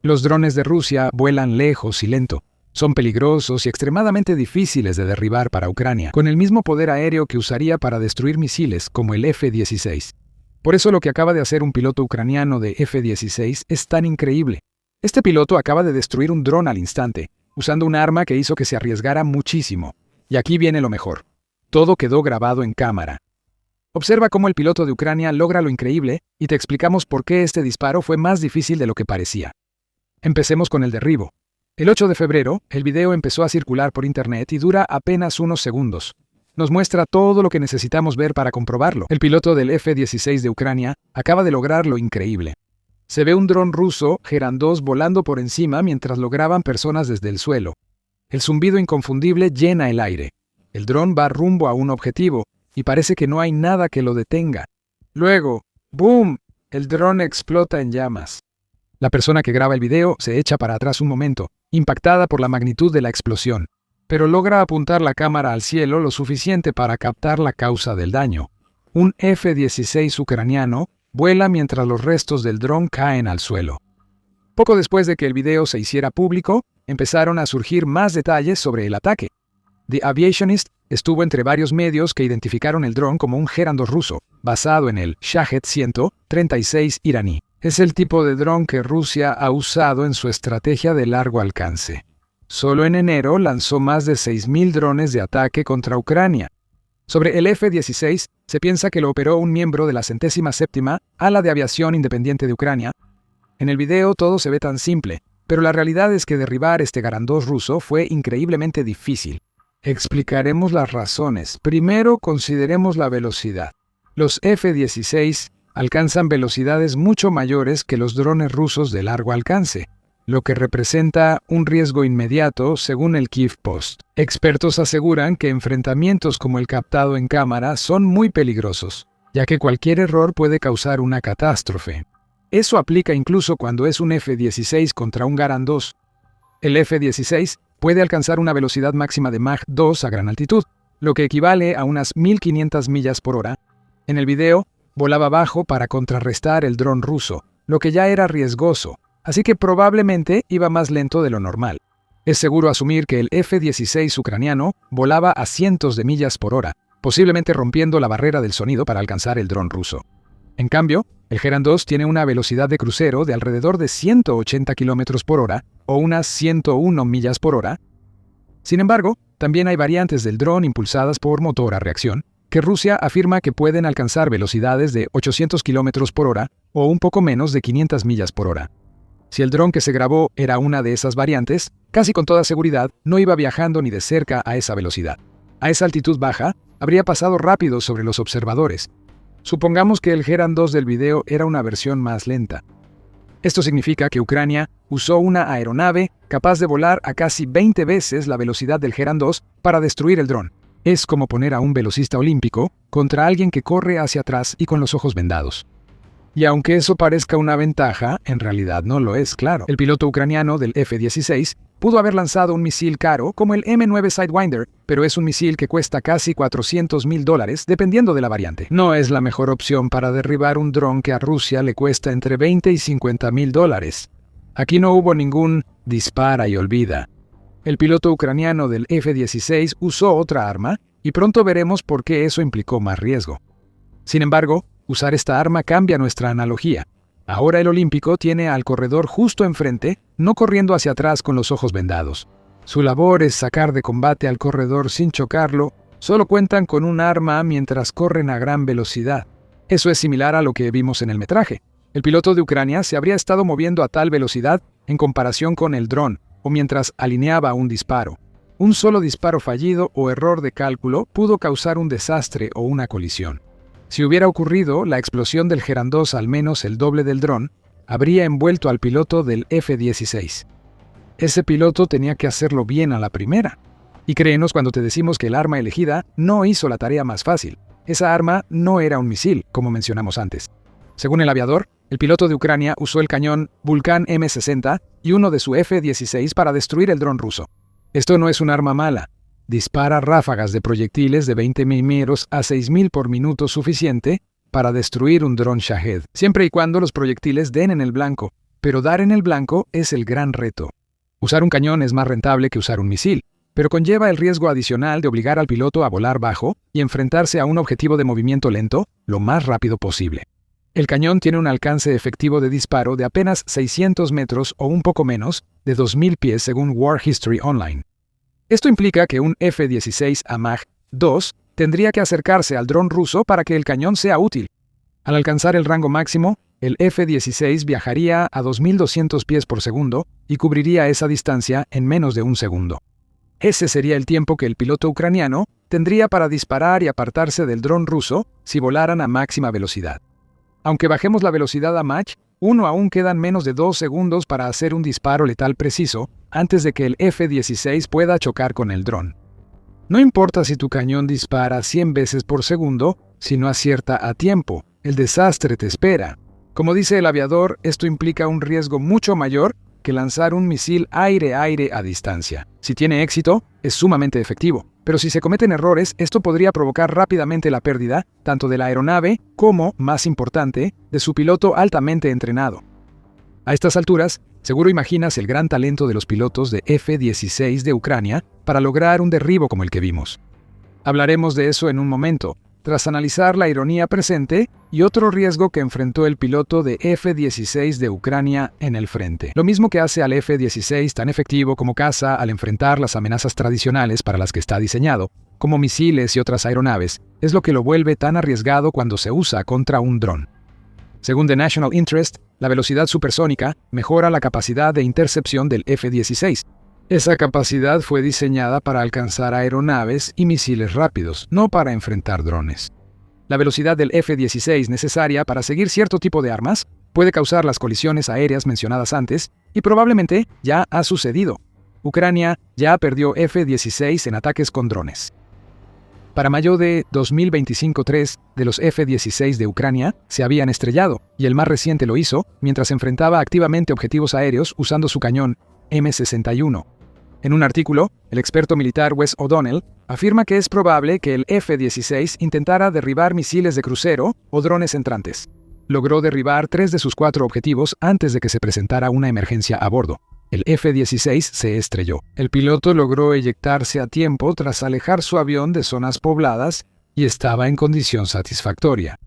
Los drones de Rusia vuelan lejos y lento. Son peligrosos y extremadamente difíciles de derribar para Ucrania, con el mismo poder aéreo que usaría para destruir misiles como el F-16. Por eso lo que acaba de hacer un piloto ucraniano de F-16 es tan increíble. Este piloto acaba de destruir un dron al instante, usando un arma que hizo que se arriesgara muchísimo. Y aquí viene lo mejor. Todo quedó grabado en cámara. Observa cómo el piloto de Ucrania logra lo increíble y te explicamos por qué este disparo fue más difícil de lo que parecía. Empecemos con el derribo. El 8 de febrero, el video empezó a circular por internet y dura apenas unos segundos. Nos muestra todo lo que necesitamos ver para comprobarlo. El piloto del F-16 de Ucrania acaba de lograr lo increíble. Se ve un dron ruso, Gerand 2, volando por encima mientras lo graban personas desde el suelo. El zumbido inconfundible llena el aire. El dron va rumbo a un objetivo y parece que no hay nada que lo detenga. Luego, ¡boom!, el dron explota en llamas. La persona que graba el video se echa para atrás un momento, impactada por la magnitud de la explosión, pero logra apuntar la cámara al cielo lo suficiente para captar la causa del daño. Un F-16 ucraniano vuela mientras los restos del dron caen al suelo. Poco después de que el video se hiciera público, empezaron a surgir más detalles sobre el ataque. The Aviationist estuvo entre varios medios que identificaron el dron como un Gerand 2 ruso, basado en el Shahed 136 iraní. Es el tipo de dron que Rusia ha usado en su estrategia de largo alcance. Solo en enero lanzó más de 6.000 drones de ataque contra Ucrania. Sobre el F-16, se piensa que lo operó un miembro de la 107ª Ala de Aviación Independiente de Ucrania. En el video todo se ve tan simple, pero la realidad es que derribar este Gerand 2 ruso fue increíblemente difícil. Explicaremos las razones. Primero, consideremos la velocidad. Los F-16 alcanzan velocidades mucho mayores que los drones rusos de largo alcance, lo que representa un riesgo inmediato según el Kyiv Post. Expertos aseguran que enfrentamientos como el captado en cámara son muy peligrosos, ya que cualquier error puede causar una catástrofe. Eso aplica incluso cuando es un F-16 contra un Gerand 2. El F-16 puede alcanzar una velocidad máxima de Mach 2 a gran altitud, lo que equivale a unas 1.500 millas por hora. En el video, volaba bajo para contrarrestar el dron ruso, lo que ya era riesgoso, así que probablemente iba más lento de lo normal. Es seguro asumir que el F-16 ucraniano volaba a cientos de millas por hora, posiblemente rompiendo la barrera del sonido para alcanzar el dron ruso. En cambio, el Gerand 2 tiene una velocidad de crucero de alrededor de 180 km por hora o unas 101 millas por hora. Sin embargo, también hay variantes del dron impulsadas por motor a reacción, que Rusia afirma que pueden alcanzar velocidades de 800 km por hora o un poco menos de 500 millas por hora. Si el dron que se grabó era una de esas variantes, casi con toda seguridad no iba viajando ni de cerca a esa velocidad. A esa altitud baja, habría pasado rápido sobre los observadores. Supongamos que el Gerand 2 del video era una versión más lenta. Esto significa que Ucrania usó una aeronave capaz de volar a casi 20 veces la velocidad del Gerand 2 para destruir el dron. Es como poner a un velocista olímpico contra alguien que corre hacia atrás y con los ojos vendados. Y aunque eso parezca una ventaja, en realidad no lo es, claro. El piloto ucraniano del F-16 pudo haber lanzado un misil caro como el M9 Sidewinder, pero es un misil que cuesta casi $400.000 dependiendo de la variante. No es la mejor opción para derribar un dron que a Rusia le cuesta entre $20 y $50.000. Aquí no hubo ningún dispara y olvida. El piloto ucraniano del F-16 usó otra arma y pronto veremos por qué eso implicó más riesgo. Sin embargo, usar esta arma cambia nuestra analogía. Ahora el olímpico tiene al corredor justo enfrente, no corriendo hacia atrás con los ojos vendados. Su labor es sacar de combate al corredor sin chocarlo, solo cuentan con un arma mientras corren a gran velocidad. Eso es similar a lo que vimos en el metraje. El piloto de Ucrania se habría estado moviendo a tal velocidad en comparación con el dron, o mientras alineaba un disparo. Un solo disparo fallido o error de cálculo pudo causar un desastre o una colisión. Si hubiera ocurrido la explosión del Gerand 2 al menos el doble del dron, habría envuelto al piloto del F-16. Ese piloto tenía que hacerlo bien a la primera. Y créenos cuando te decimos que el arma elegida no hizo la tarea más fácil. Esa arma no era un misil, como mencionamos antes. Según el aviador, el piloto de Ucrania usó el cañón Vulcan M60 y uno de su F-16 para destruir el dron ruso. Esto no es un arma mala. Dispara ráfagas de proyectiles de 20 milímetros a 6.000 por minuto suficiente para destruir un dron Shahed, siempre y cuando los proyectiles den en el blanco. pero dar en el blanco es el gran reto. Usar un cañón es más rentable que usar un misil, pero conlleva el riesgo adicional de obligar al piloto a volar bajo y enfrentarse a un objetivo de movimiento lento lo más rápido posible. El cañón tiene un alcance efectivo de disparo de apenas 600 metros o un poco menos de 2.000 pies según War History Online. Esto implica que un F-16 AMAG 2 tendría que acercarse al dron ruso para que el cañón sea útil. Al alcanzar el rango máximo, el F-16 viajaría a 2.200 pies por segundo y cubriría esa distancia en menos de un segundo. Ese sería el tiempo que el piloto ucraniano tendría para disparar y apartarse del dron ruso si volaran a máxima velocidad. Aunque bajemos la velocidad a Mach 1, aún quedan menos de 2 segundos para hacer un disparo letal preciso antes de que el F-16 pueda chocar con el dron. No importa si tu cañón dispara 100 veces por segundo, si no acierta a tiempo, el desastre te espera. Como dice el aviador, esto implica un riesgo mucho mayor que lanzar un misil aire-aire a distancia. Si tiene éxito, es sumamente efectivo, pero si se cometen errores, esto podría provocar rápidamente la pérdida tanto de la aeronave como, más importante, de su piloto altamente entrenado. A estas alturas, seguro imaginas el gran talento de los pilotos de F-16 de Ucrania para lograr un derribo como el que vimos. Hablaremos de eso en un momento, tras analizar la ironía presente y otro riesgo que enfrentó el piloto de F-16 de Ucrania en el frente. Lo mismo que hace al F-16 tan efectivo como caza al enfrentar las amenazas tradicionales para las que está diseñado, como misiles y otras aeronaves, es lo que lo vuelve tan arriesgado cuando se usa contra un dron. Según The National Interest, la velocidad supersónica mejora la capacidad de intercepción del F-16. Esa capacidad fue diseñada para alcanzar aeronaves y misiles rápidos, no para enfrentar drones. La velocidad del F-16 necesaria para seguir cierto tipo de armas puede causar las colisiones aéreas mencionadas antes y probablemente ya ha sucedido. Ucrania ya perdió F-16 en ataques con drones. Para mayo de 2025, 3 de los F-16 de Ucrania se habían estrellado, y el más reciente lo hizo mientras enfrentaba activamente objetivos aéreos usando su cañón M61. En un artículo, el experto militar Wes O'Donnell afirma que es probable que el F-16 intentara derribar misiles de crucero o drones entrantes. Logró derribar 3 de sus 4 objetivos antes de que se presentara una emergencia a bordo. El F-16 se estrelló. El piloto logró eyectarse a tiempo tras alejar su avión de zonas pobladas y estaba en condición satisfactoria.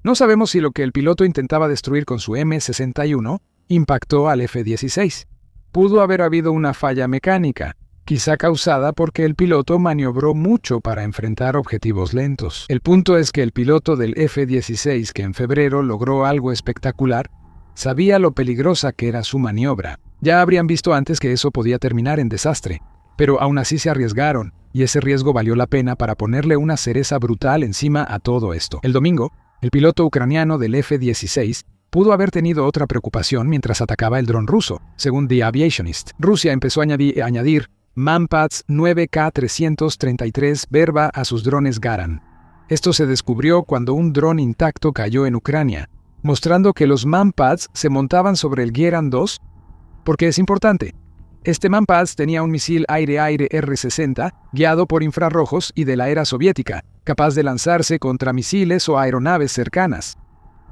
No sabemos si lo que el piloto intentaba destruir con su M61 impactó al F-16. Pudo haber habido una falla mecánica, quizá causada porque el piloto maniobró mucho para enfrentar objetivos lentos. El punto es que el piloto del F-16, que en febrero logró algo espectacular, sabía lo peligrosa que era su maniobra. Ya habrían visto antes que eso podía terminar en desastre, pero aún así se arriesgaron, y ese riesgo valió la pena para ponerle una cereza brutal encima a todo esto. El domingo, el piloto ucraniano del F-16 pudo haber tenido otra preocupación mientras atacaba el dron ruso, según The Aviationist. Rusia empezó a añadir Manpads 9K333 Verba a sus drones Garan. Esto se descubrió cuando un dron intacto cayó en Ucrania, mostrando que los Manpads se montaban sobre el Geran 2. ¿Por qué es importante? Este Manpads tenía un misil aire-aire R-60 guiado por infrarrojos y de la era soviética, capaz de lanzarse contra misiles o aeronaves cercanas.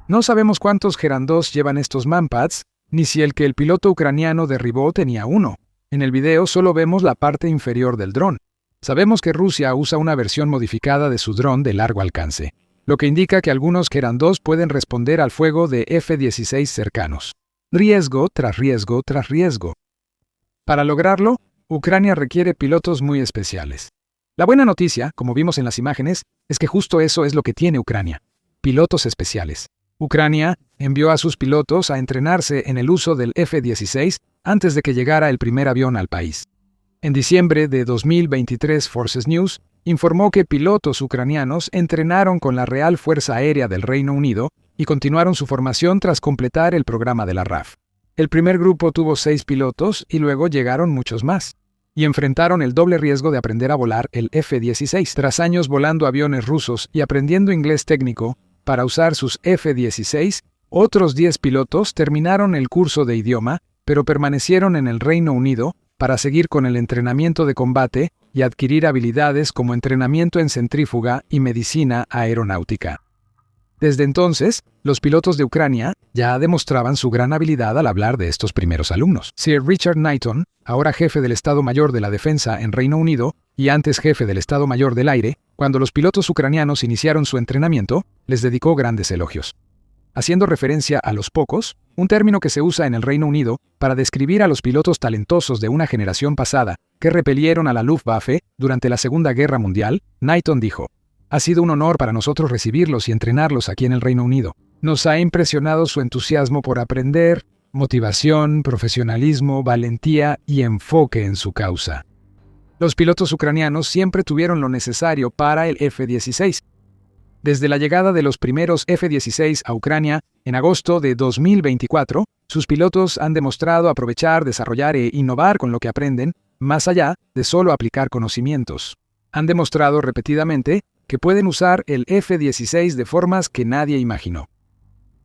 No sabemos cuántos Geran 2 llevan estos Manpads, ni si el que el piloto ucraniano derribó tenía uno. En el video solo vemos la parte inferior del dron. Sabemos que Rusia usa una versión modificada de su dron de largo alcance, lo que indica que algunos Geran 2 pueden responder al fuego de F-16 cercanos. Riesgo tras riesgo tras riesgo. Para lograrlo, Ucrania requiere pilotos muy especiales. La buena noticia, como vimos en las imágenes, es que justo eso es lo que tiene Ucrania: pilotos especiales. Ucrania envió a sus pilotos a entrenarse en el uso del F-16 antes de que llegara el primer avión al país. En diciembre de 2023, Forces News informó que pilotos ucranianos entrenaron con la Real Fuerza Aérea del Reino Unido y continuaron su formación tras completar el programa de la RAF. El primer grupo tuvo 6 pilotos y luego llegaron muchos más, y enfrentaron el doble riesgo de aprender a volar el F-16. Tras años volando aviones rusos y aprendiendo inglés técnico para usar sus F-16, otros 10 pilotos terminaron el curso de idioma, pero permanecieron en el Reino Unido para seguir con el entrenamiento de combate y adquirir habilidades como entrenamiento en centrífuga y medicina aeronáutica. Desde entonces, los pilotos de Ucrania ya demostraban su gran habilidad al hablar de estos primeros alumnos. Sir Richard Knighton, ahora jefe del Estado Mayor de la Defensa en Reino Unido y antes jefe del Estado Mayor del Aire, cuando los pilotos ucranianos iniciaron su entrenamiento, les dedicó grandes elogios. Haciendo referencia a los pocos, un término que se usa en el Reino Unido para describir a los pilotos talentosos de una generación pasada que repelieron a la Luftwaffe durante la Segunda Guerra Mundial, Knighton dijo: «Ha sido un honor para nosotros recibirlos y entrenarlos aquí en el Reino Unido. Nos ha impresionado su entusiasmo por aprender, motivación, profesionalismo, valentía y enfoque en su causa». Los pilotos ucranianos siempre tuvieron lo necesario para el F-16. Desde la llegada de los primeros F-16 a Ucrania en agosto de 2024, sus pilotos han demostrado aprovechar, desarrollar e innovar con lo que aprenden, más allá de solo aplicar conocimientos. Han demostrado repetidamente que pueden usar el F-16 de formas que nadie imaginó.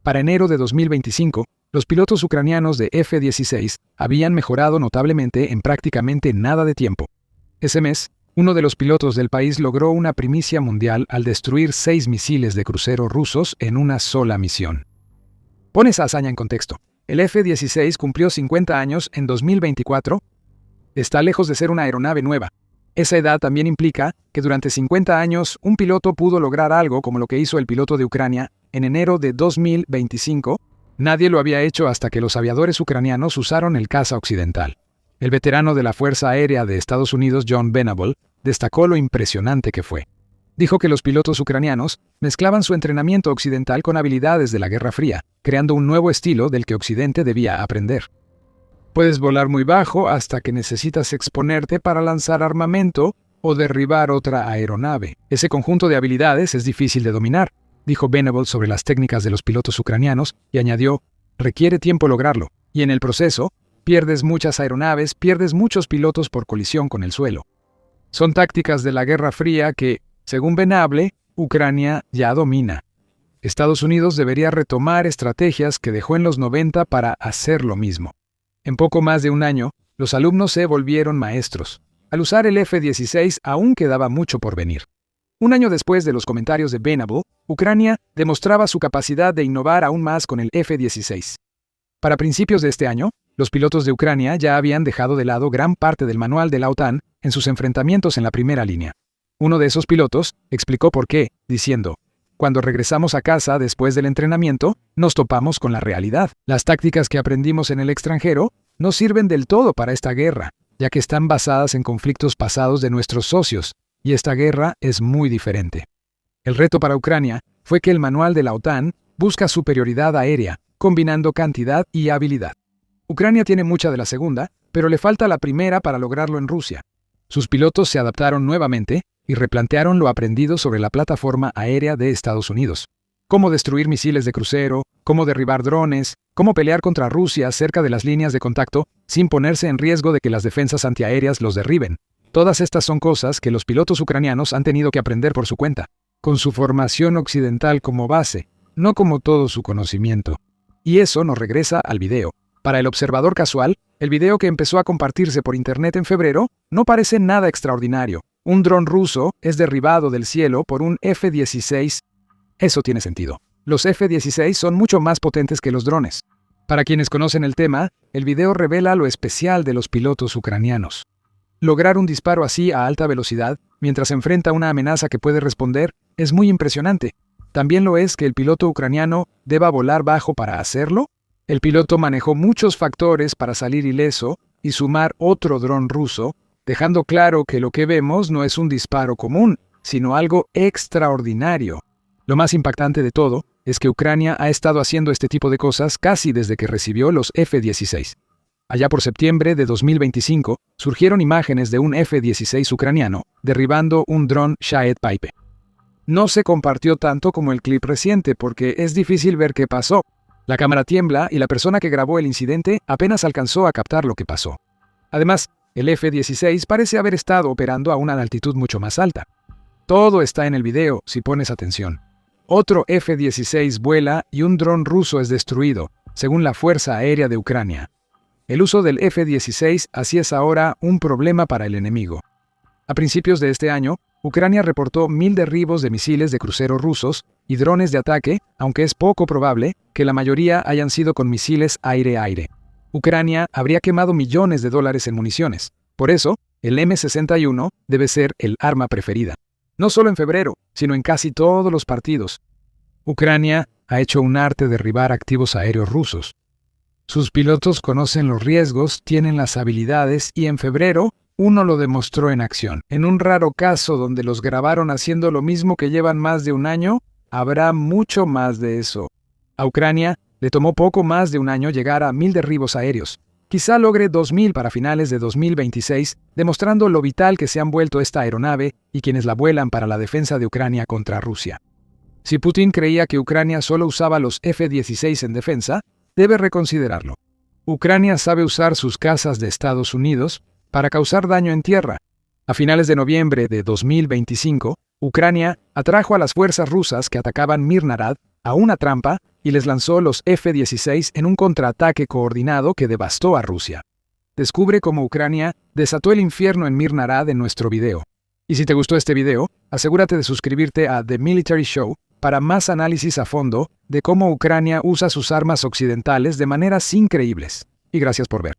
Para enero de 2025, los pilotos ucranianos de F-16 habían mejorado notablemente en prácticamente nada de tiempo. Ese mes, uno de los pilotos del país logró una primicia mundial al destruir 6 misiles de crucero rusos en una sola misión. Pon esa hazaña en contexto. El F-16 cumplió 50 años en 2024. Está lejos de ser una aeronave nueva. Esa edad también implica que durante 50 años un piloto pudo lograr algo como lo que hizo el piloto de Ucrania en enero de 2025. Nadie lo había hecho hasta que los aviadores ucranianos usaron el caza occidental. El veterano de la Fuerza Aérea de Estados Unidos, John Venable, destacó lo impresionante que fue. Dijo que los pilotos ucranianos mezclaban su entrenamiento occidental con habilidades de la Guerra Fría, creando un nuevo estilo del que Occidente debía aprender. Puedes volar muy bajo hasta que necesitas exponerte para lanzar armamento o derribar otra aeronave. Ese conjunto de habilidades es difícil de dominar, dijo Venable sobre las técnicas de los pilotos ucranianos y añadió: requiere tiempo lograrlo, y en el proceso, pierdes muchas aeronaves, pierdes muchos pilotos por colisión con el suelo. Son tácticas de la Guerra Fría que, según Venable, Ucrania ya domina. Estados Unidos debería retomar estrategias que dejó en los 90 para hacer lo mismo. En poco más de un año, los alumnos se volvieron maestros. Al usar el F-16 aún quedaba mucho por venir. Un año después de los comentarios de Venable, Ucrania demostraba su capacidad de innovar aún más con el F-16. Para principios de este año, los pilotos de Ucrania ya habían dejado de lado gran parte del manual de la OTAN en sus enfrentamientos en la primera línea. Uno de esos pilotos explicó por qué, diciendo: cuando regresamos a casa después del entrenamiento, nos topamos con la realidad. Las tácticas que aprendimos en el extranjero no sirven del todo para esta guerra, ya que están basadas en conflictos pasados de nuestros socios, y esta guerra es muy diferente. El reto para Ucrania fue que el manual de la OTAN busca superioridad aérea, combinando cantidad y habilidad. Ucrania tiene mucha de la segunda, pero le falta la primera para lograrlo en Rusia. Sus pilotos se adaptaron nuevamente y replantearon lo aprendido sobre la plataforma aérea de Estados Unidos. Cómo destruir misiles de crucero, cómo derribar drones, cómo pelear contra Rusia cerca de las líneas de contacto sin ponerse en riesgo de que las defensas antiaéreas los derriben. Todas estas son cosas que los pilotos ucranianos han tenido que aprender por su cuenta, con su formación occidental como base, no como todo su conocimiento. Y eso nos regresa al video. Para el observador casual, el video que empezó a compartirse por internet en febrero no parece nada extraordinario. Un dron ruso es derribado del cielo por un F-16. Eso tiene sentido. Los F-16 son mucho más potentes que los drones. Para quienes conocen el tema, el video revela lo especial de los pilotos ucranianos. Lograr un disparo así a alta velocidad, mientras enfrenta una amenaza que puede responder, es muy impresionante. También lo es que el piloto ucraniano deba volar bajo para hacerlo. El piloto manejó muchos factores para salir ileso y sumar otro dron ruso, dejando claro que lo que vemos no es un disparo común, sino algo extraordinario. Lo más impactante de todo es que Ucrania ha estado haciendo este tipo de cosas casi desde que recibió los F-16. Allá por septiembre de 2025, surgieron imágenes de un F-16 ucraniano derribando un dron Shahed Pipe. No se compartió tanto como el clip reciente porque es difícil ver qué pasó. La cámara tiembla y la persona que grabó el incidente apenas alcanzó a captar lo que pasó. Además, el F-16 parece haber estado operando a una altitud mucho más alta. Todo está en el video, si pones atención. Otro F-16 vuela y un dron ruso es destruido, según la Fuerza Aérea de Ucrania. El uso del F-16 así es ahora un problema para el enemigo. A principios de este año, Ucrania reportó 1.000 derribos de misiles de crucero rusos y drones de ataque, aunque es poco probable que la mayoría hayan sido con misiles aire-aire. Ucrania habría quemado millones de dólares en municiones. Por eso, el M61 debe ser el arma preferida. No solo en febrero, sino en casi todos los partidos. Ucrania ha hecho un arte de derribar activos aéreos rusos. Sus pilotos conocen los riesgos, tienen las habilidades y en febrero uno lo demostró en acción. En un raro caso donde los grabaron haciendo lo mismo que llevan más de un año, habrá mucho más de eso. A Ucrania le tomó poco más de un año llegar a 1.000 derribos aéreos. Quizá logre 2.000 para finales de 2026, demostrando lo vital que se han vuelto esta aeronave y quienes la vuelan para la defensa de Ucrania contra Rusia. Si Putin creía que Ucrania solo usaba los F-16 en defensa, debe reconsiderarlo. Ucrania sabe usar sus cazas de Estados Unidos para causar daño en tierra. A finales de noviembre de 2025, Ucrania atrajo a las fuerzas rusas que atacaban Mirnarad a una trampa y les lanzó los F-16 en un contraataque coordinado que devastó a Rusia. Descubre cómo Ucrania desató el infierno en Mirnarad en nuestro video. Y si te gustó este video, asegúrate de suscribirte a The Military Show para más análisis a fondo de cómo Ucrania usa sus armas occidentales de maneras increíbles. Y gracias por ver.